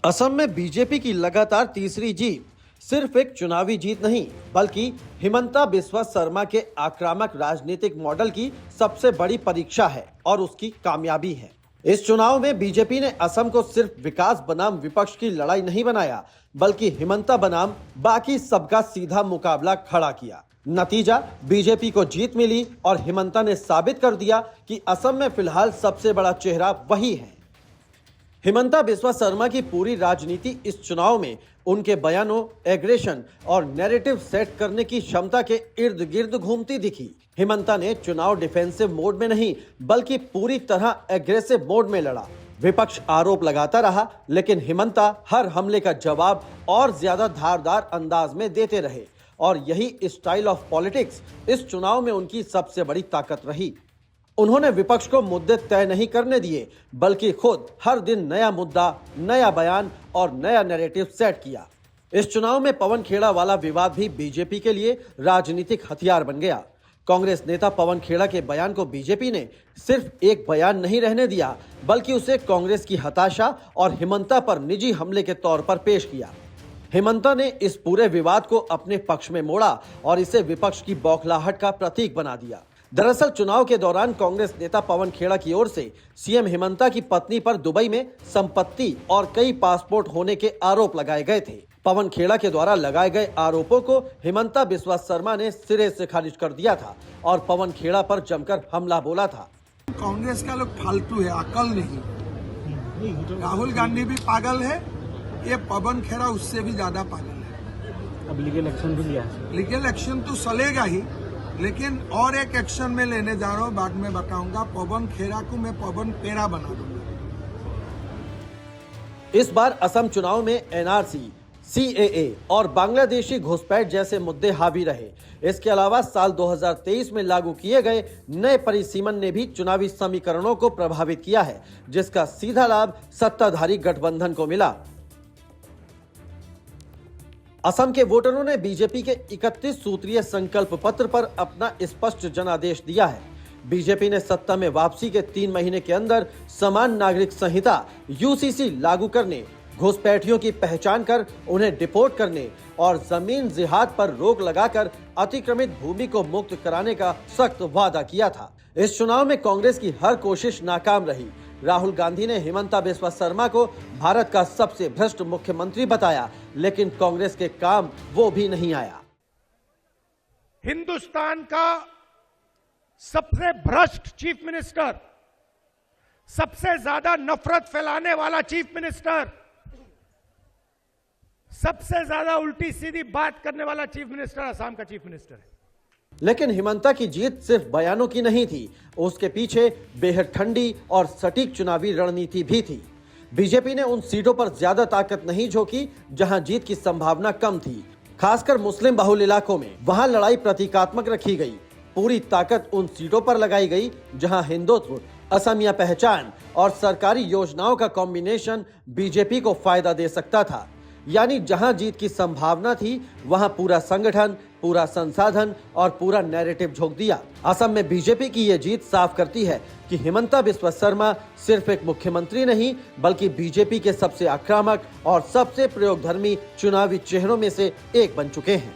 असम में बीजेपी की लगातार तीसरी जीत सिर्फ एक चुनावी जीत नहीं बल्कि हिमंता बिस्वा शर्मा के आक्रामक राजनीतिक मॉडल की सबसे बड़ी परीक्षा है और उसकी कामयाबी है। इस चुनाव में बीजेपी ने असम को सिर्फ विकास बनाम विपक्ष की लड़ाई नहीं बनाया बल्कि हिमंता बनाम बाकी सबका सीधा मुकाबला खड़ा किया। नतीजा बीजेपी को जीत मिली और हिमंता ने साबित कर दिया कि असम में फिलहाल सबसे बड़ा चेहरा वही है। हिमंता बिस्वा शर्मा की पूरी राजनीति इस चुनाव में उनके बयानों, एग्रेशन और नैरेटिव सेट करने की क्षमता के इर्द गिर्द घूमती दिखी। हिमंता ने चुनाव डिफेंसिव मोड में नहीं बल्कि पूरी तरह एग्रेसिव मोड में लड़ा। विपक्ष आरोप लगाता रहा लेकिन हिमंता हर हमले का जवाब और ज्यादा धारदार अंदाज में देते रहे और यही स्टाइल ऑफ पॉलिटिक्स इस चुनाव में उनकी सबसे बड़ी ताकत रही। उन्होंने विपक्ष को मुद्दे तय नहीं करने दिए बल्कि खुद हर दिन नया मुद्दा, नया बयान और नया नैरेटिव सेट किया। इस चुनाव में पवन खेड़ा वाला विवाद भी बीजेपी के लिए राजनीतिक हथियार बन गया। कांग्रेस नेता पवन खेड़ा के बयान को बीजेपी ने सिर्फ एक बयान नहीं रहने दिया बल्कि उसे कांग्रेस की हताशा और हिमंता पर निजी हमले के तौर पर पेश किया। हिमंता ने इस पूरे विवाद को अपने पक्ष में मोड़ा और इसे विपक्ष की बौखलाहट का प्रतीक बना दिया। दरअसल चुनाव के दौरान कांग्रेस नेता पवन खेड़ा की ओर से सीएम हिमंता की पत्नी पर दुबई में संपत्ति और कई पासपोर्ट होने के आरोप लगाए गए थे। पवन खेड़ा के द्वारा लगाए गए आरोपों को हिमंता बिस्वा शर्मा ने सिरे से खारिज कर दिया था और पवन खेड़ा पर जमकर हमला बोला था। कांग्रेस का लोग फालतू है, अकल नहीं। राहुल गांधी भी पागल है, ये पवन खेड़ा उससे भी ज्यादा पागल है। अब लीगल एक्शन भी लिया है। लीगल एक्शन तो चलेगा ही, लेकिन और एक एक्शन में लेने जा रहा हूँ, बाद में बताऊंगा। पवन खेड़ा को मैं पवन पेड़ा बना दूंगा। इस बार असम चुनाव में एनआरसी, सीएए और बांग्लादेशी घुसपैठ जैसे मुद्दे हावी रहे। इसके अलावा साल 2023 में लागू किए गए नए परिसीमन ने भी चुनावी समीकरणों को प्रभावित किया है, जिसका सीधा लाभ सत्ताधारी गठबंधन को मिला। असम के वोटरों ने बीजेपी के 31 सूत्रीय संकल्प पत्र पर अपना स्पष्ट जनादेश दिया है। बीजेपी ने सत्ता में वापसी के 3 महीने के अंदर समान नागरिक संहिता यूसीसी लागू करने, घुसपैठियों की पहचान कर उन्हें डिपोर्ट करने और जमीन जिहाद पर रोक लगाकर अतिक्रमित भूमि को मुक्त कराने का सख्त वादा किया था। इस चुनाव में कांग्रेस की हर कोशिश नाकाम रही। राहुल गांधी ने हिमंता बिस्वा शर्मा को भारत का सबसे भ्रष्ट मुख्यमंत्री बताया, लेकिन कांग्रेस के काम वो भी नहीं आया। हिंदुस्तान का सबसे भ्रष्ट चीफ मिनिस्टर, सबसे ज्यादा नफरत फैलाने वाला चीफ मिनिस्टर, सबसे ज्यादा उल्टी सीधी बात करने वाला चीफ मिनिस्टर असम का चीफ मिनिस्टर है। लेकिन हिमंता की जीत सिर्फ बयानों की नहीं थी, उसके पीछे बेहद ठंडी और सटीक चुनावी रणनीति भी थी। बीजेपी ने उन सीटों पर ज्यादा ताकत नहीं झोंकी जहां जीत की संभावना कम थी, खासकर मुस्लिम बहुल इलाकों में। वहां लड़ाई प्रतीकात्मक रखी गई। पूरी ताकत उन सीटों पर लगाई गई जहां हिंदुत्व, असमिया पहचान और सरकारी योजनाओं का कॉम्बिनेशन बीजेपी को फायदा दे सकता था। यानी जहां जीत की संभावना थी वहां पूरा संगठन, पूरा संसाधन और पूरा नैरेटिव झोंक दिया। असम में बीजेपी की ये जीत साफ करती है कि हिमंता बिस्वा शर्मा सिर्फ एक मुख्यमंत्री नहीं बल्कि बीजेपी के सबसे आक्रामक और सबसे प्रयोगधर्मी चुनावी चेहरों में से एक बन चुके हैं।